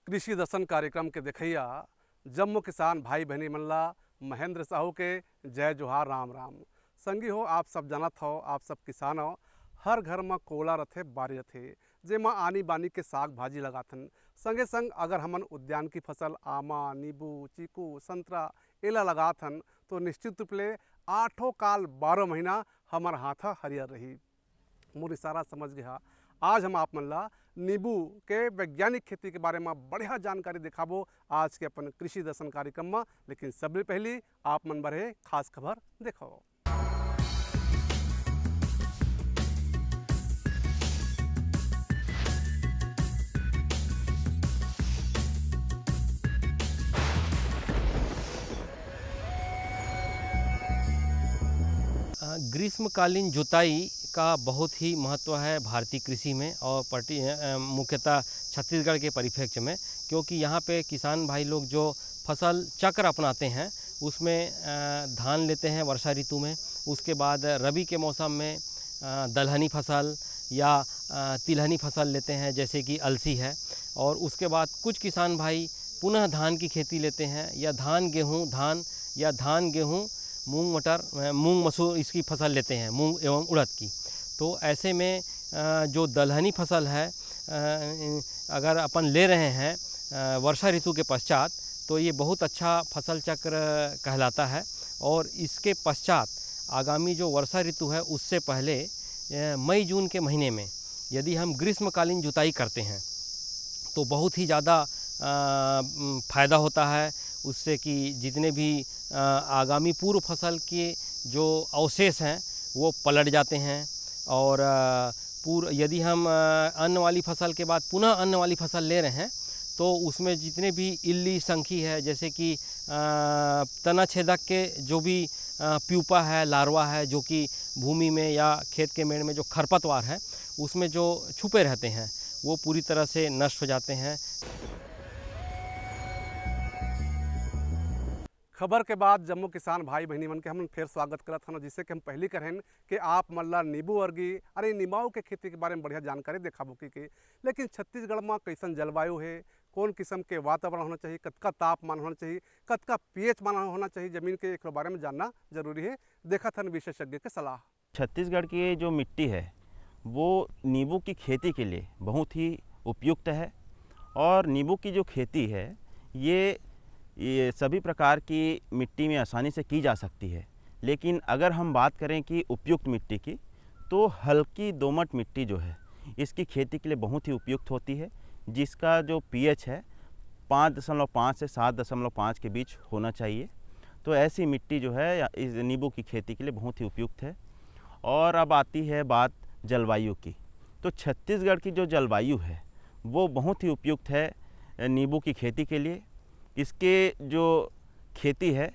कृषि दर्शन कार्यक्रम के देखैया जम्मू किसान भाई बहनी मनला महेंद्र साहू के जय जोहार राम राम। संगी हो आप सब जानत हो, आप सब किसान हो। हर घर में कोला रथे, बारी रथे, जेमा आनी बानी के साग भाजी लगाथन। संगे संग अगर हमन उद्यान की फसल आमा, नींबू, चीकू, संतरा एला लगाथन तो निश्चित रूप ले आठों काल 12 महीना हमार हाथा हरियर रही। मोर इशारा समझ गया। आज हम आप मन ला नींबू के वैज्ञानिक खेती के बारे में बढ़िया जानकारी दिखाबो आज के अपन कृषि दर्शन कार्यक्रम में। लेकिन सबसे पहले आप मन बरहे खास खबर देखो। ग्रीष्मकालीन जुताई का बहुत ही महत्व है भारतीय कृषि में और मुख्यतः छत्तीसगढ़ के परिप्रेक्ष्य में, क्योंकि यहाँ पे किसान भाई लोग जो फसल चक्र अपनाते हैं उसमें धान लेते हैं वर्षा ऋतु में, उसके बाद रबी के मौसम में दलहनी फसल या तिलहनी फसल लेते हैं जैसे कि अलसी है, और उसके बाद कुछ किसान भाई पुनः धान की खेती लेते हैं या धान गेहूँ मूंग मटर मूंग मसूर इसकी फसल लेते हैं, मूंग एवं उड़द की। तो ऐसे में जो दलहनी फसल है अगर अपन ले रहे हैं वर्षा ऋतु के पश्चात तो ये बहुत अच्छा फसल चक्र कहलाता है। और इसके पश्चात आगामी जो वर्षा ऋतु है उससे पहले मई जून के महीने में यदि हम ग्रीष्मकालीन जुताई करते हैं तो बहुत ही ज़्यादा फ़ायदा होता है उससे कि जितने भी आगामी पूर्व फसल के जो अवशेष हैं वो पलट जाते हैं। और यदि हम अन्न वाली फसल के बाद पुनः अन्न वाली फसल ले रहे हैं तो उसमें जितने भी इल्ली संखी है जैसे कि तना छेदक के जो भी प्यूपा है, लार्वा है, जो कि भूमि में या खेत के मेड़ में जो खरपतवार है उसमें जो छुपे रहते हैं वो पूरी तरह से नष्ट हो जाते हैं। खबर के बाद जम्मू किसान भाई बहनी मन के हम फिर स्वागत करत हन, जिससे कि हम पहली करें कि आप मन ला नींबू वर्गी अरे नींबाऊ के खेती के बारे में बढ़िया जानकारी देखाबो की। लेकिन छत्तीसगढ़ में कैसन जलवायु है, कौन किस्म के वातावरण होना चाहिए, कतका तापमान होना चाहिए, कतका पीएच मान होना चाहिए ज़मीन के, एक बारे में जानना जरूरी है। देखा था विशेषज्ञ के सलाह। छत्तीसगढ़ की जो मिट्टी है वो नींबू की खेती के लिए बहुत ही उपयुक्त है। और नींबू की जो खेती है ये सभी प्रकार की मिट्टी में आसानी से की जा सकती है। लेकिन अगर हम बात करें कि उपयुक्त मिट्टी की तो हल्की दोमट मिट्टी जो है इसकी खेती के लिए बहुत ही उपयुक्त होती है, जिसका जो पीएच है 5.5 से 7.5 के बीच होना चाहिए। तो ऐसी मिट्टी जो है इस नींबू की खेती के लिए बहुत ही उपयुक्त है। और अब आती है बात जलवायु की, तो छत्तीसगढ़ की जो जलवायु है वो बहुत ही उपयुक्त है नींबू की खेती के लिए। इसके जो खेती है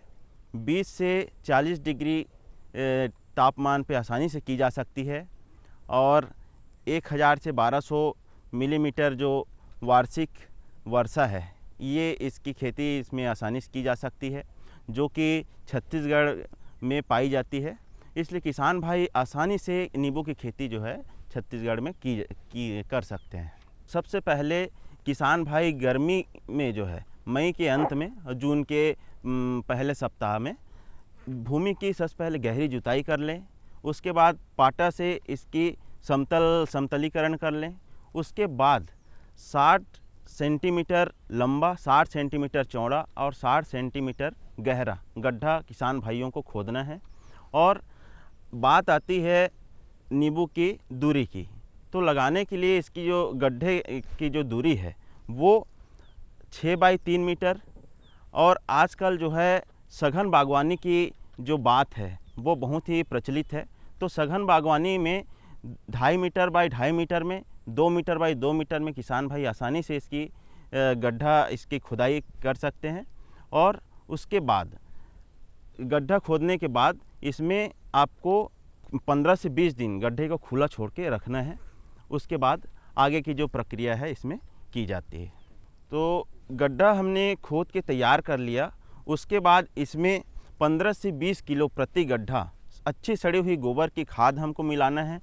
20 से 40 डिग्री तापमान पे आसानी से की जा सकती है। और 1000 से 1200 मिलीमीटर जो वार्षिक वर्षा है ये इसकी खेती इसमें आसानी से की जा सकती है, जो कि छत्तीसगढ़ में पाई जाती है। इसलिए किसान भाई आसानी से नींबू की खेती जो है छत्तीसगढ़ में कर सकते हैं। सबसे पहले किसान भाई गर्मी में जो है मई के अंत में और जून के पहले सप्ताह में भूमि की सबसे पहले गहरी जुताई कर लें। उसके बाद पाटा से इसकी समतलीकरण कर लें। उसके बाद 60 सेंटीमीटर लंबा, 60 सेंटीमीटर चौड़ा और 60 सेंटीमीटर गहरा गड्ढा किसान भाइयों को खोदना है। और बात आती है नींबू की दूरी की, तो लगाने के लिए इसकी जो गड्ढे की जो दूरी है वो 6 बाई 3 मीटर। और आजकल जो है सघन बागवानी की जो बात है वो बहुत ही प्रचलित है। तो सघन बागवानी में 2.5 मीटर बाई 2.5 मीटर में, 2 मीटर बाई 2 मीटर में किसान भाई आसानी से इसकी गड्ढा इसकी खुदाई कर सकते हैं। और उसके बाद गड्ढा खोदने के बाद इसमें आपको 15 से 20 दिन गड्ढे को खुला छोड़ के रखना है। उसके बाद आगे की जो प्रक्रिया है इसमें की जाती है। तो गड्ढा हमने खोद के तैयार कर लिया। उसके बाद इसमें 15 से 20 किलो प्रति गड्ढा अच्छी सड़ी हुई गोबर की खाद हमको मिलाना है।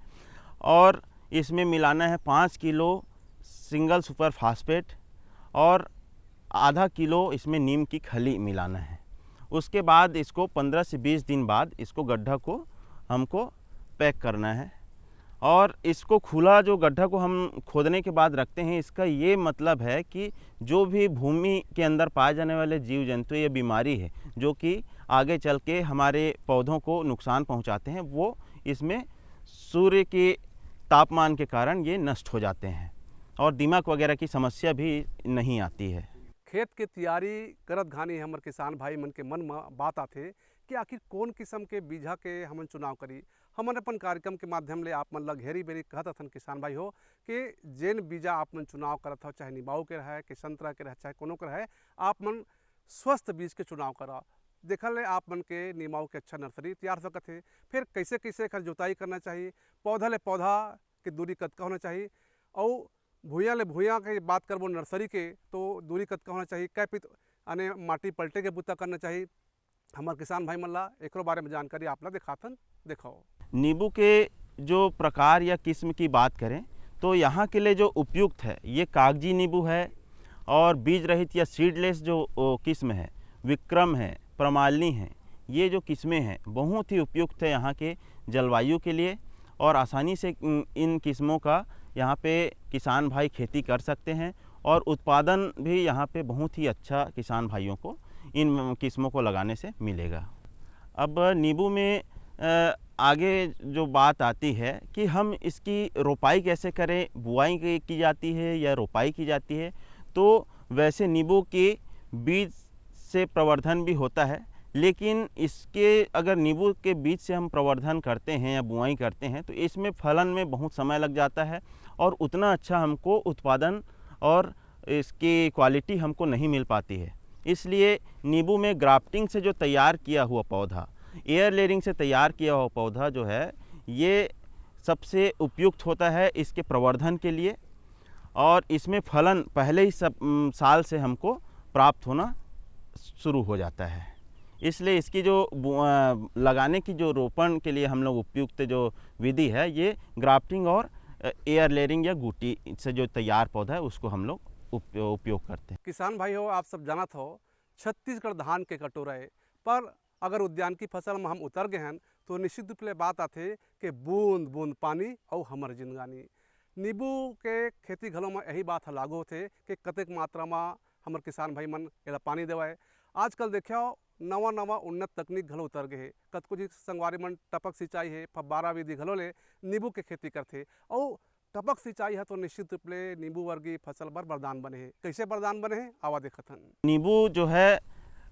और इसमें मिलाना है 5 किलो सिंगल सुपर फास्फेट और आधा किलो इसमें नीम की खली मिलाना है। उसके बाद इसको 15 से 20 दिन बाद इसको गड्ढा को हमको पैक करना है। और इसको खुला जो गड्ढा को हम खोदने के बाद रखते हैं, इसका ये मतलब है कि जो भी भूमि के अंदर पाए जाने वाले जीव जंतु या बीमारी है जो कि आगे चल के हमारे पौधों को नुकसान पहुंचाते हैं, वो इसमें सूर्य के तापमान के कारण ये नष्ट हो जाते हैं और दीमक वगैरह की समस्या भी नहीं आती है। खेत के तैयारी करत घानी हमर किसान भाई मन के मन में बात आथे कि आखिर कौन किस्म के बीजा के हमन चुनाव करी। हमन अपन कार्यक्रम के माध्यम ले आप मन ला घेरी बेरी कहत हथन किसान भाई हो कि जेन बीजा आप मन चुनाव करत हो, चाहे निबाऊ के रहे कि संतरा के रहे चाहे कोनो के रहे, आप मन स्वस्थ बीज के चुनाव करा। देखल है आप मन के निमाऊ के अच्छा नर्सरी तैयार सकत है। फिर कैसे कैसे एकर जोताई करना चाहिए, पौधा ले पौधा की दूरी कतका होना चाहिए, और भूया ले भूया के बात करबो नर्सरी के तो दूरी कतका होना चाहिए, कै पित यानी माटी पलटे के बुता करना चाहिए। हमार किसान भाई मन ला एकरो बारे में जानकारी आप ला दिखाथन, दिखाओ। नींबू के जो प्रकार या किस्म की बात करें तो यहाँ के लिए जो उपयुक्त है ये कागजी नींबू है, और बीज रहित या सीडलेस जो किस्म है विक्रम है, प्रमालिनी है, ये जो किस्में हैं बहुत ही उपयुक्त है यहाँ के जलवायु के लिए, और आसानी से इन किस्मों का यहाँ पे किसान भाई खेती कर सकते हैं, और उत्पादन भी यहाँ पे बहुत ही अच्छा किसान भाइयों को इन किस्मों को लगाने से मिलेगा। अब नींबू में आगे जो बात आती है कि हम इसकी रोपाई कैसे करें, बुआई की जाती है या रोपाई की जाती है। तो वैसे नींबू के बीज से प्रवर्धन भी होता है, लेकिन इसके अगर नींबू के बीज से हम प्रवर्धन करते हैं या बुआई करते हैं तो इसमें फलन में बहुत समय लग जाता है, और उतना अच्छा हमको उत्पादन और इसकी क्वालिटी हमको नहीं मिल पाती है। इसलिए नींबू में ग्राफ्टिंग से जो तैयार किया हुआ पौधा, एयर लेयरिंग से तैयार किया हुआ पौधा जो है ये सबसे उपयुक्त होता है इसके प्रवर्धन के लिए, और इसमें फलन पहले ही साल से हमको प्राप्त होना शुरू हो जाता है। इसलिए इसकी जो लगाने की जो रोपण के लिए हम लोग उपयुक्त जो विधि है ये ग्राफ्टिंग और एयर लेयरिंग या गुटी से जो तैयार पौधा है उसको हम लोग उपयोग करते हैं। किसान भाई हो, आप सब जानत हो छत्तीसगढ़ धान के कटोरा है, पर अगर उद्यान की फसल में हम उतर गए हैं तो निश्चित रूप से बात आते कि बूंद बूंद पानी और हमर जिंदगानी। नींबू के खेती घलों में यही बात लागू होते कि कतेक मात्रा में हमर किसान भाई मन एला पानी देवाए। आजकल देखियो नवा नवा उन्नत तकनीक घलो उतर गए है, कतको जी संगवारी मन टपक सिंचाई है, फब्बारा विधि घलो ले नींबू के खेती करते, और टपक सिंचाई है तो निश्चित रूप से नींबू वर्गीय फसल बर वरदान बने हैं। कैसे वरदान बने हैं आवा देखथन। नींबू जो है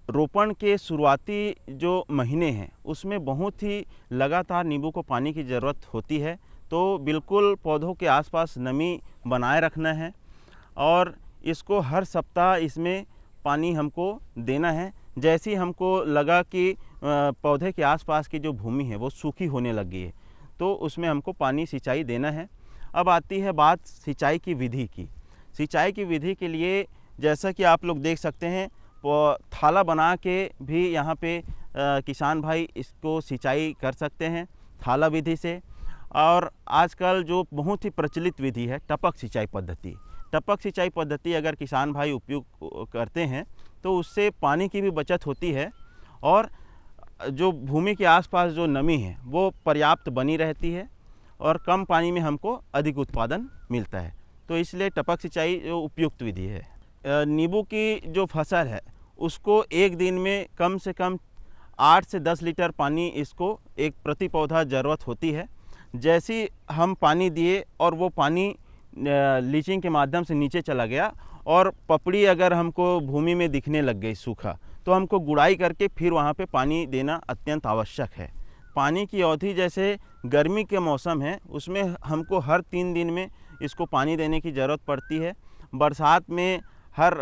रोपण के शुरुआती जो महीने हैं उसमें बहुत ही लगातार नींबू को पानी की ज़रूरत होती है, तो बिल्कुल पौधों के आसपास नमी बनाए रखना है, और इसको हर सप्ताह इसमें पानी हमको देना है। जैसे ही हमको लगा कि पौधे के आसपास की जो भूमि है वो सूखी होने लगी है तो उसमें हमको पानी सिंचाई देना है। अब आती है बात सिंचाई की विधि की। सिंचाई की विधि के लिए जैसा कि आप लोग देख सकते हैं थाला बना के भी यहाँ पे किसान भाई इसको सिंचाई कर सकते हैं थाला विधि से। और आजकल जो बहुत ही प्रचलित विधि है टपक सिंचाई पद्धति, टपक सिंचाई पद्धति अगर किसान भाई उपयोग करते हैं तो उससे पानी की भी बचत होती है, और जो भूमि के आसपास जो नमी है वो पर्याप्त बनी रहती है, और कम पानी में हमको अधिक उत्पादन मिलता है। तो इसलिए टपक सिंचाई जो उपयुक्त विधि है। नींबू की जो फसल है उसको एक दिन में कम से कम 8 से 10 लीटर पानी इसको एक प्रति पौधा ज़रूरत होती है। जैसे हम पानी दिए और वो पानी लीचिंग के माध्यम से नीचे चला गया और पपड़ी अगर हमको भूमि में दिखने लग गई सूखा, तो हमको गुड़ाई करके फिर वहाँ पे पानी देना अत्यंत आवश्यक है। पानी की अवधि जैसे गर्मी के मौसम है उसमें हमको हर 3 दिन में इसको पानी देने की ज़रूरत पड़ती है, बरसात में हर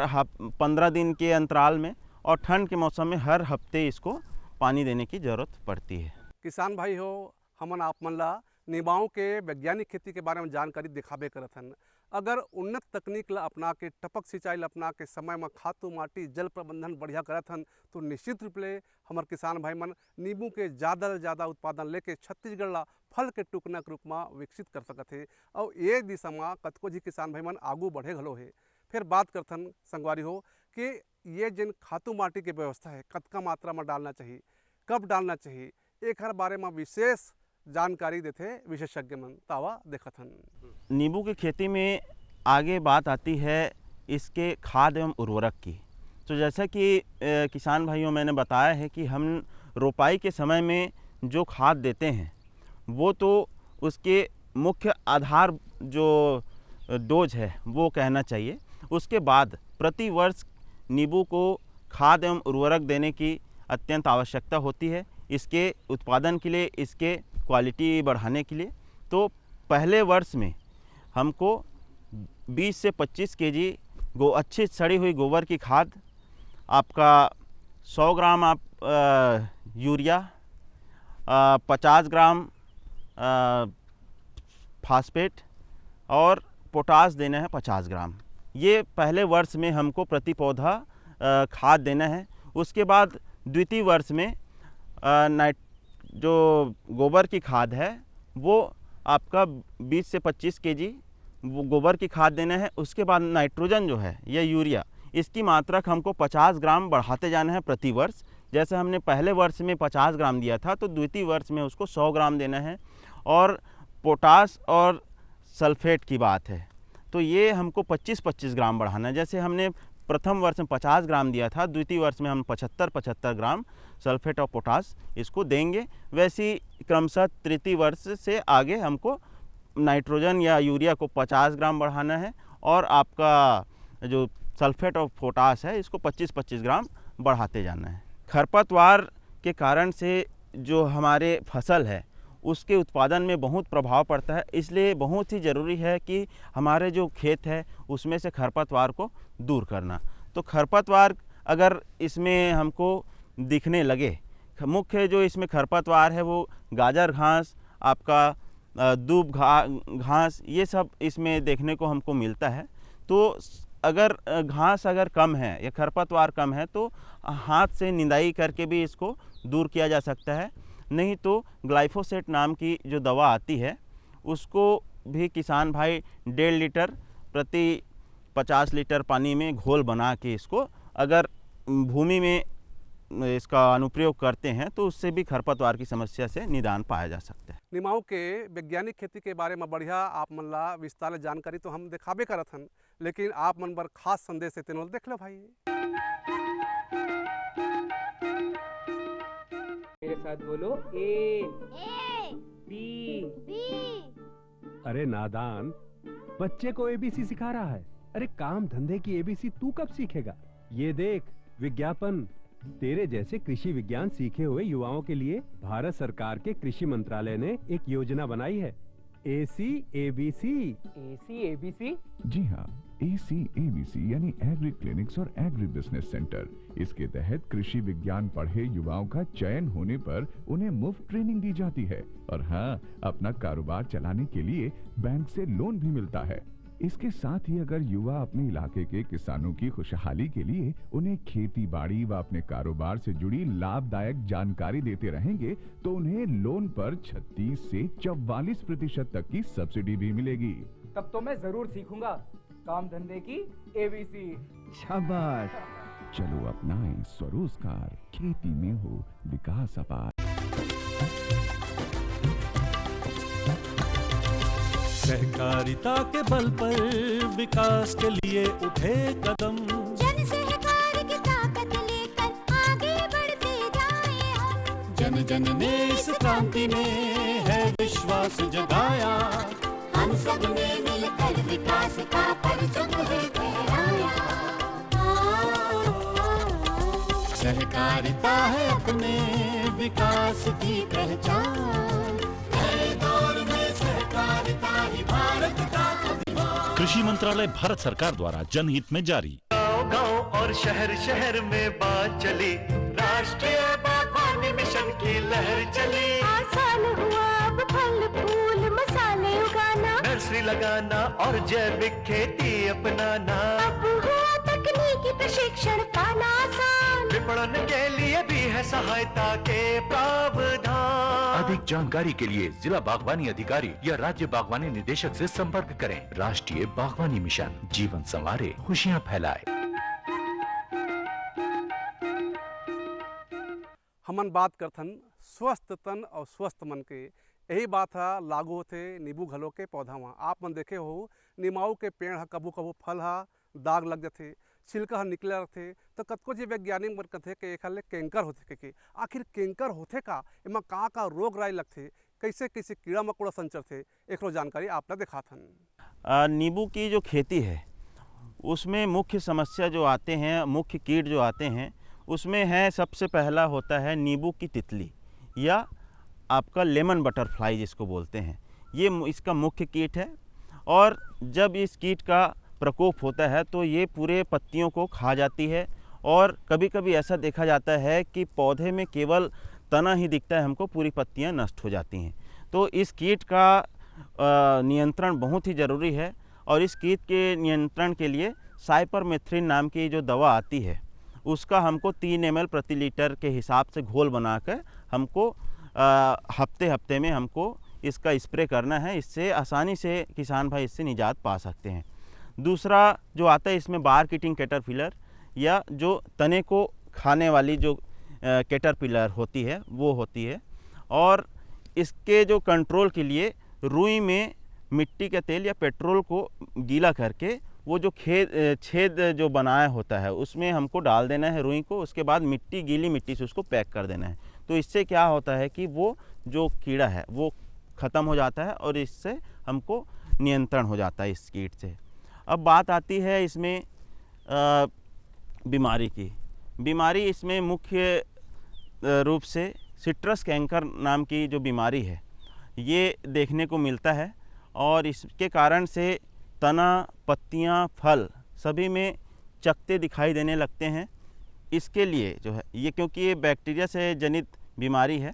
15 दिन के अंतराल में, और ठंड के मौसम में हर हफ्ते इसको पानी देने की ज़रूरत पड़ती है। किसान भाई हो, हमन आप मन ला नींबाऊ के वैज्ञानिक खेती के बारे में जानकारी दिखाबे करत हन। अगर उन्नत तकनीक ला अपना के टपक सिंचाई ला अपना के समय में खातू माटी जल प्रबंधन बढ़िया करत हन तो निश्चित रूप से हमार किसान भाई मन नींबू के ज़्यादा से ज़्यादा उत्पादन लेके छत्तीसगढ़ ला फल के टुकना के रूप में विकसित कर सकत है, और ये दिशा में कतको जी किसान भाई मन आगू बढ़े घलो है। फिर बात करथन संगवारी हो कि ये जिन खातू माटी के व्यवस्था है कतका मात्रा में डालना चाहिए, कब डालना चाहिए, एक हर बारे में विशेष जानकारी देते विशेषज्ञ मन तावा देखथन। नींबू की खेती में आगे बात आती है इसके खाद एवं उर्वरक की। तो जैसा कि किसान भाइयों मैंने बताया है कि हम रोपाई के समय में जो खाद देते हैं वो तो उसके मुख्य आधार जो डोज है वो कहना चाहिए। उसके बाद प्रति वर्ष नींबू को खाद एवं उर्वरक देने की अत्यंत आवश्यकता होती है इसके उत्पादन के लिए, इसके क्वालिटी बढ़ाने के लिए। तो पहले वर्ष में हमको 20 से 25 केजी अच्छी सड़ी हुई गोबर की खाद, आपका 100 ग्राम यूरिया, 50 ग्राम फास्फेट और पोटास देना है 50 ग्राम। ये पहले वर्ष में हमको प्रति पौधा खाद देना है। उसके बाद द्वितीय वर्ष में जो गोबर की खाद है वो आपका 20 से 25 केजी वो गोबर की खाद देना है। उसके बाद नाइट्रोजन जो है या यूरिया, इसकी मात्रा हमको 50 ग्राम बढ़ाते जाना है प्रति वर्ष। जैसे हमने पहले वर्ष में 50 ग्राम दिया था तो द्वितीय वर्ष में उसको 100 ग्राम देना है। और पोटास और सल्फेट की बात है तो ये हमको 25-25 ग्राम बढ़ाना है। जैसे हमने प्रथम वर्ष में 50 ग्राम दिया था, द्वितीय वर्ष में हम 75-75 ग्राम सल्फेट और पोटास इसको देंगे। वैसे क्रमशः तृतीय वर्ष से आगे हमको नाइट्रोजन या यूरिया को 50 ग्राम बढ़ाना है और आपका जो सल्फेट और पोटास है इसको 25-25 ग्राम बढ़ाते जाना है। खरपतवार के कारण से जो हमारे फसल है उसके उत्पादन में बहुत प्रभाव पड़ता है, इसलिए बहुत ही ज़रूरी है कि हमारे जो खेत है उसमें से खरपतवार को दूर करना। तो खरपतवार अगर इसमें हमको दिखने लगे, मुख्य जो इसमें खरपतवार है वो गाजर घास, आपका दूब घास, ये सब इसमें देखने को हमको मिलता है। तो अगर घास अगर कम है या खरपतवार कम है तो हाथ से निंदाई करके भी इसको दूर किया जा सकता है। नहीं तो ग्लाइफोसेट नाम की जो दवा आती है उसको भी किसान भाई 1.5 लीटर प्रति 50 लीटर पानी में घोल बना के इसको अगर भूमि में इसका अनुप्रयोग करते हैं तो उससे भी खरपतवार की समस्या से निदान पाया जा सकता है। निमाऊ के वैज्ञानिक खेती के बारे में बढ़िया आप मन ला विस्तार जानकारी तो हम दिखाबे करत हन, लेकिन आप मन बर खास संदेश है तेनोल देख लो भाई। मेरे साथ बोलो ए बी। अरे नादान, बच्चे को एबीसी सिखा रहा है। अरे काम धंधे की एबीसी तू कब सीखेगा? ये देख विज्ञापन। तेरे जैसे कृषि विज्ञान सीखे हुए युवाओं के लिए भारत सरकार के कृषि मंत्रालय ने एक योजना बनाई है, ACABC। ACABC? जी हाँ, ACABC यानी एग्री क्लिनिक्स और एग्री बिजनेस सेंटर। इसके तहत कृषि विज्ञान पढ़े युवाओं का चयन होने पर उन्हें मुफ्त ट्रेनिंग दी जाती है और हाँ, अपना कारोबार चलाने के लिए बैंक से लोन भी मिलता है। इसके साथ ही अगर युवा अपने इलाके के किसानों की खुशहाली के लिए उन्हें खेती बाड़ी व अपने कारोबार से जुड़ी लाभदायक जानकारी देते रहेंगे तो उन्हें लोन पर 36 से 44% तक की सब्सिडी भी मिलेगी। तब तो मैं जरूर सीखूंगा काम धंधे की ABC। शाबाश, चलो अपनाएं स्वरोजगार, खेती में हो विकास अपार। सहकारिता के बल पर विकास के लिए उठे कदम, जन सहकार की ताकत लेकर आगे बढ़ते जाएं हम। जन जन ने इस क्रांति में है विश्वास जगाया, हम सब ने मिलकर विकास का परचम है फहराया। सहकारिता है अपने विकास की पहचान, नए दौर में सहकारिता ही भारत का अभिमान। कृषि मंत्रालय भारत सरकार द्वारा जनहित में जारी। गांव और शहर शहर में बात चली, राष्ट्रीय बागवानी मिशन की लहर चली। आसान हुआ अब फल फूल मसाले उगाना, नर्सरी लगाना और जैविक खेती अपनाना। अब हुआ तकनीकी प्रशिक्षण पाना आसान, विपणन के लिए भी है सहायता के प्रावधान। अधिक जानकारी के लिए जिला बागवानी अधिकारी या राज्य बागवानी निदेशक से संपर्क करें। राष्ट्रीय बागवानी मिशन, जीवन संवारे, खुशियां फैलाए। हमन बात करथन स्वस्थ तन और स्वस्थ मन के। यही बात है लागू होते नींबू घलो के पौधा में। आप मन देखे हो नीमाऊ के पेड़ है कबू कबू फल है दाग लग जाते, छिलका निकले रहते, तो कतको जी वैज्ञानिक मन कहते कि एक कैंकर होते के आखिर कैंकर होते का एमा का रोग राय लगते, कैसे कैसे कीड़ा मकोड़ा संचरते, एक जानकारी आपने दिखाथन। नींबू की जो खेती है उसमें मुख्य समस्या जो आते हैं, मुख्य कीट जो आते हैं उसमें है, सबसे पहला होता है नींबू की तितली या आपका लेमन बटरफ्लाई जिसको बोलते हैं, ये इसका मुख्य कीट है। और जब इस कीट का प्रकोप होता है तो ये पूरे पत्तियों को खा जाती है और कभी कभी ऐसा देखा जाता है कि पौधे में केवल तना ही दिखता है हमको, पूरी पत्तियां नष्ट हो जाती हैं। तो इस कीट का नियंत्रण बहुत ही ज़रूरी है और इस कीट के नियंत्रण के लिए साइपरमेथ्रिन नाम की जो दवा आती है उसका हमको 3 ml प्रति लीटर के हिसाब से घोल बनाकर हमको हफ्ते हफ्ते में हमको इसका स्प्रे करना है। इससे आसानी से किसान भाई इससे निजात पा सकते हैं। दूसरा जो आता है इसमें बार कीटिंग कैटरपिलर या जो तने को खाने वाली जो कैटरपिलर होती है वो होती है। और इसके जो कंट्रोल के लिए रुई में मिट्टी का तेल या पेट्रोल को गीला करके वो जो छेद जो बनाया होता है उसमें हमको डाल देना है रुई को। उसके बाद मिट्टी, गीली मिट्टी से उसको पैक कर देना है। तो इससे क्या होता है कि वो जो कीड़ा है वो ख़त्म हो जाता है और इससे हमको नियंत्रण हो जाता है इस कीट से। अब बात आती है इसमें बीमारी की। बीमारी इसमें मुख्य रूप से सिट्रस कैंकर नाम की जो बीमारी है ये देखने को मिलता है और इसके कारण से तना, पत्तियां, फल सभी में चकत्ते दिखाई देने लगते हैं। इसके लिए जो है ये, क्योंकि ये बैक्टीरिया से जनित बीमारी है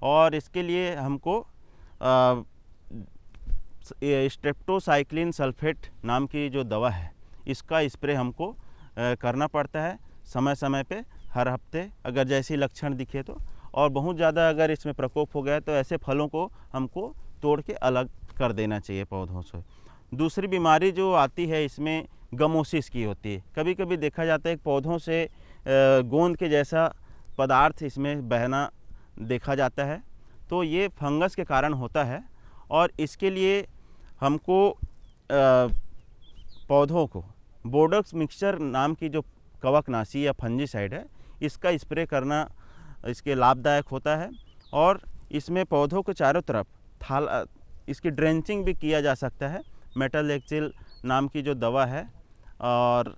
और इसके लिए हमको स्ट्रेप्टोसाइक्लिन सल्फेट नाम की जो दवा है इसका स्प्रे हमको करना पड़ता है समय समय पे, हर हफ्ते अगर जैसी लक्षण दिखे तो। और बहुत ज़्यादा अगर इसमें प्रकोप हो गया तो ऐसे फलों को हमको तोड़ के अलग कर देना चाहिए पौधों से। दूसरी बीमारी जो आती है इसमें गमोसिस की होती है। कभी कभी देखा जाता है कि पौधों से गोंद के जैसा पदार्थ इसमें बहना देखा जाता है, तो ये फंगस के कारण होता है और इसके लिए हमको पौधों को बोर्डक्स मिक्सचर नाम की जो कवकनाशी या फंजीसाइड है इसका स्प्रे करना इसके लाभदायक होता है। और इसमें पौधों के चारों तरफ इसकी ड्रेंचिंग भी किया जा सकता है। मेटालेक्सिल नाम की जो दवा है और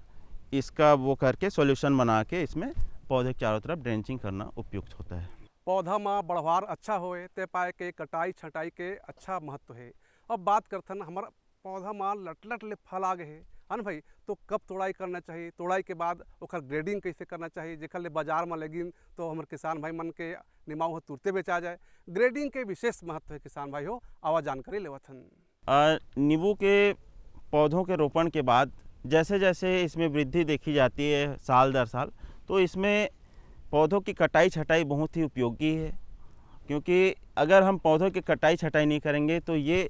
इसका वो करके सॉल्यूशन बना के इसमें पौधे के चारों तरफ ड्रेंचिंग करना उपयुक्त होता है। पौधा में बढ़वार अच्छा होए ते पाए के कटाई छटाई के अच्छा महत्व है। अब बात करथन हमारा पौधा में लट ले फल आ गए है न भाई, तो कब तोड़ाई करना चाहिए, तोड़ाई के बाद ओकर ग्रेडिंग कैसे करना चाहिए, जेकर ले बाजार में लगिन तो हमारे किसान भाई मन के निमाऊ तुरते बेचा जाए। ग्रेडिंग के विशेष महत्व है किसान भाई हो, आवा जानकारी लेवथन। नींबू के पौधों के रोपण के बाद जैसे जैसे इसमें वृद्धि देखी जाती है साल दर साल, तो इसमें पौधों की कटाई छटाई बहुत ही उपयोगी है। क्योंकि अगर हम पौधों की कटाई छटाई नहीं करेंगे तो ये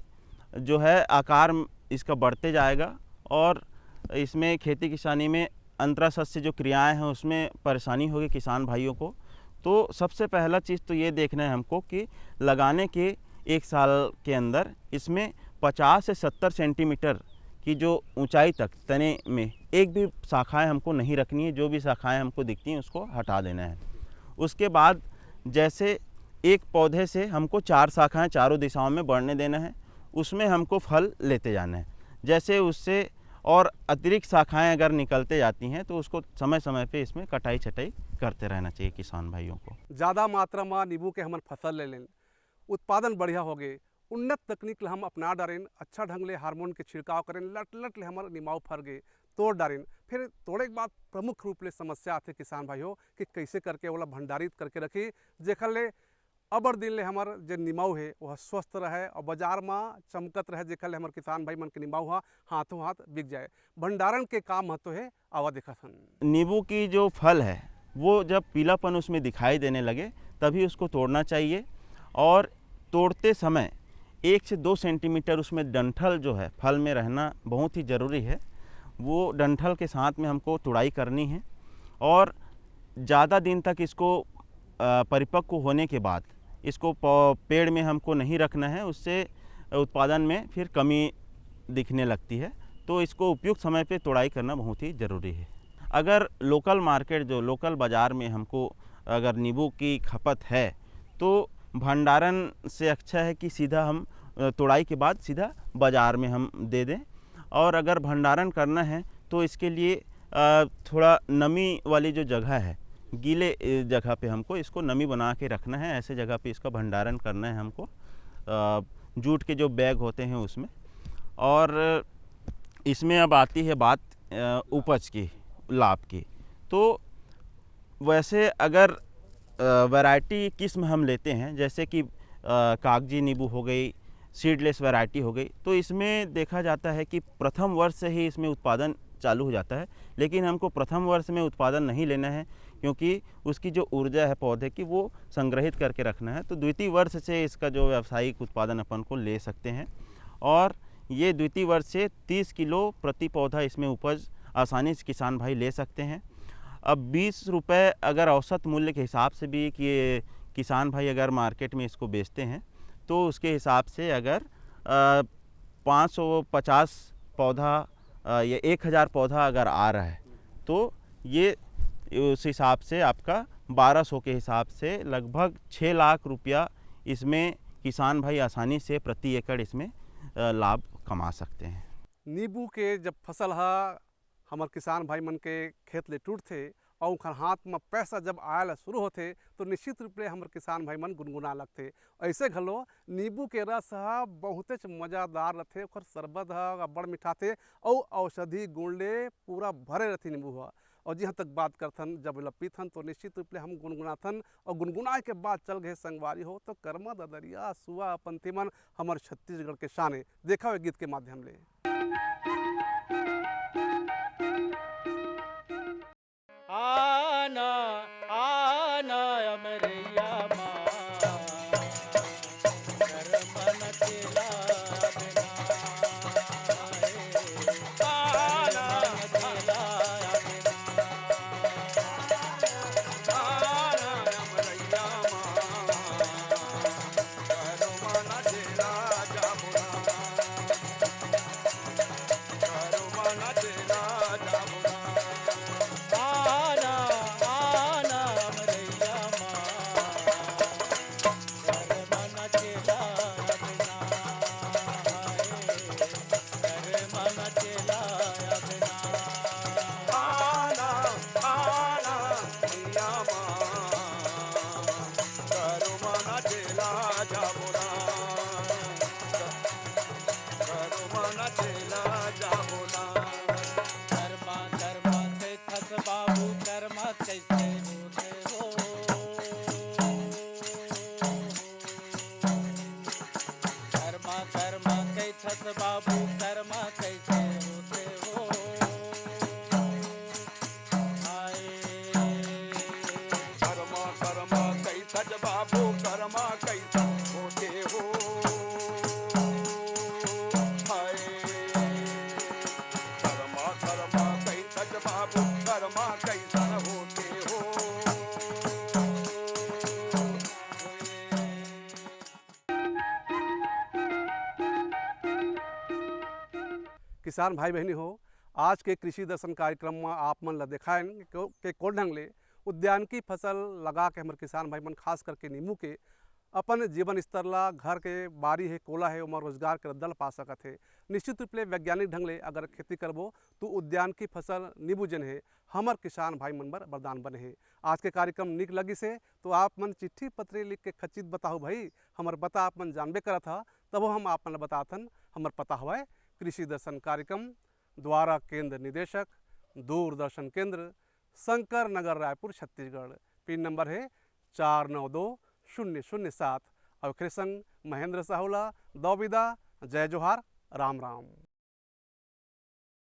जो है आकार इसका बढ़ते जाएगा और इसमें खेती किसानी में अंतरासस्य जो क्रियाएं हैं उसमें परेशानी होगी किसान भाइयों को। तो सबसे पहला चीज़ तो ये देखना है हमको कि लगाने के 1 साल के अंदर इसमें 50 से 70 सेंटीमीटर की जो ऊंचाई तक तने में एक भी शाखाएं हमको नहीं रखनी है। जो भी शाखाएं हमको दिखती हैं उसको हटा देना है। उसके बाद जैसे एक पौधे से हमको 4 शाखाएं चारों दिशाओं में बढ़ने देना है, उसमें हमको फल लेते जाना है। जैसे उससे और अतिरिक्त शाखाएं अगर निकलते जाती हैं तो उसको समय समय पे इसमें कटाई छटाई करते रहना चाहिए किसान भाइयों को। ज़्यादा मात्रा में नींबू के हमन फसल ले लें, उत्पादन बढ़िया हो गए, उन्नत तकनीक हम अपना डारें, अच्छा ढंग ले हार्मोन के छिड़काव करें, लट लट ले हमारे निमाऊ फर गए, तोड़ डारें। फिर तोड़े के बाद प्रमुख रूप ले समस्या आते किसान भाई हो कि कैसे करके वाला भंडारित करके रखी जेकर ले अबर दिन ले हमार जो निमाऊ है वह स्वस्थ रहे और बाजार में चमकत रहे, जेकर ले हमार किसान भाई मन के निमाऊ हाथों हाथ बिक जाए। भंडारण के काम महत्व है, आवा देखा था। नींबू की जो फल है वो जब पीलापन उसमें दिखाई देने लगे तभी उसको तोड़ना चाहिए और तोड़ते समय 1 से 2 सेंटीमीटर उसमें डंठल जो है फल में रहना बहुत ही ज़रूरी है। वो डंठल के साथ में हमको तुड़ाई करनी है और ज़्यादा दिन तक इसको परिपक्व होने के बाद इसको पेड़ में हमको नहीं रखना है, उससे उत्पादन में फिर कमी दिखने लगती है। तो इसको उपयुक्त समय पे तोड़ाई करना बहुत ही ज़रूरी है। अगर लोकल मार्केट जो लोकल बाज़ार में हमको अगर नींबू की खपत है तो भंडारण से अच्छा है कि सीधा हम तोड़ाई के बाद सीधा बाज़ार में हम दे दें। और अगर भंडारण करना है तो इसके लिए थोड़ा नमी वाली जो जगह है, गीले जगह पे हमको इसको नमी बना के रखना है, ऐसे जगह पे इसका भंडारण करना है हमको, जूट के जो बैग होते हैं उसमें। और इसमें अब आती है बात उपज की, लाभ की। तो वैसे अगर वैरायटी किस्म हम लेते हैं, जैसे कि कागजी नींबू हो गई, सीडलेस वैरायटी हो गई, तो इसमें देखा जाता है कि प्रथम वर्ष से ही इसमें उत्पादन चालू हो जाता है। लेकिन हमको प्रथम वर्ष में उत्पादन नहीं लेना है, क्योंकि उसकी जो ऊर्जा है पौधे की वो संग्रहित करके रखना है। तो द्वितीय वर्ष से इसका जो व्यावसायिक उत्पादन अपन को ले सकते हैं। और ये द्वितीय वर्ष से 30 किलो प्रति पौधा इसमें उपज आसानी से किसान भाई ले सकते हैं। अब 20 रुपये अगर औसत मूल्य के हिसाब से भी कि किसान भाई अगर मार्केट में इसको बेचते हैं तो उसके हिसाब से अगर 550 पौधा या 1000 पौधा अगर आ रहा है तो ये उस हिसाब से आपका 1200 के हिसाब से लगभग 6 लाख रुपया इसमें किसान भाई आसानी से प्रति एकड़ इसमें लाभ कमा सकते हैं। नींबू के जब फसल हमार किसान भाई मन के खेत ले टूटते और उनकर हाथ में पैसा जब आयल शुरू होते तो निश्चित रूप से हमारे किसान भाई मन गुनगुना लगते। ऐसे घलो नींबू के रस बहुते मज़ेदार रहते, ओकर शरबत बड़ मीठा थे और औषधि गुण ले पूरा भरे रहती नींबू और जहाँ तक बात करथन जब लपीथन तो निश्चित रूप से हम गुनगुनाथन और गुनगुनाए के बाद चल गए संगवारी हो तो कर्मा ददरिया सुआ पंथी मन हमारे छत्तीसगढ़ के शाने देखा हुए गीत के माध्यम ले। आना आना अमरैया माँ कर मन तेरा बिना आना तेरा बिना आना अमरैया माँ कर मन तेरा जामुना कर मन तेरा जामुना बाबू कर्मा कैसे होते हो कर्मा कर्मा कैसे बाबू कर्मा कैसे होते हो कर्मा कर्मा कैसे बाबू कर्मा कैसे होते हो। किसान भाई बहनी हो, आज के कृषि दर्शन कार्यक्रम में आप मन ला दिखाएं के कोन ढंग ले उद्यान की फसल लगा के हमारे किसान भाई मन खास करके नींबू के अपन जीवन स्तर ला घर के बारी है कोला है उमर रोजगार के दल पा सकत है। निश्चित रूप से वैज्ञानिक ढंग ले अगर खेती करबो तो उद्यान की फसल नींबू जन है हमार किसान भाई मन बर वरदान बने है। आज के कार्यक्रम निक लगी से तो आप मन चिट्ठी पत्री लिख के खचित बताओ भाई हमार पता आप मन जानबे करा था तब हम आप मन बताथन। हमार पता हुआ है कृषि दर्शन कार्यक्रम द्वारा केंद्र निदेशक दूरदर्शन केंद्र शंकर नगर रायपुर छत्तीसगढ़। पिन नंबर है 492007। अवखरे संग महेंद्र साहुला दौविदा। जय जोहार, राम राम।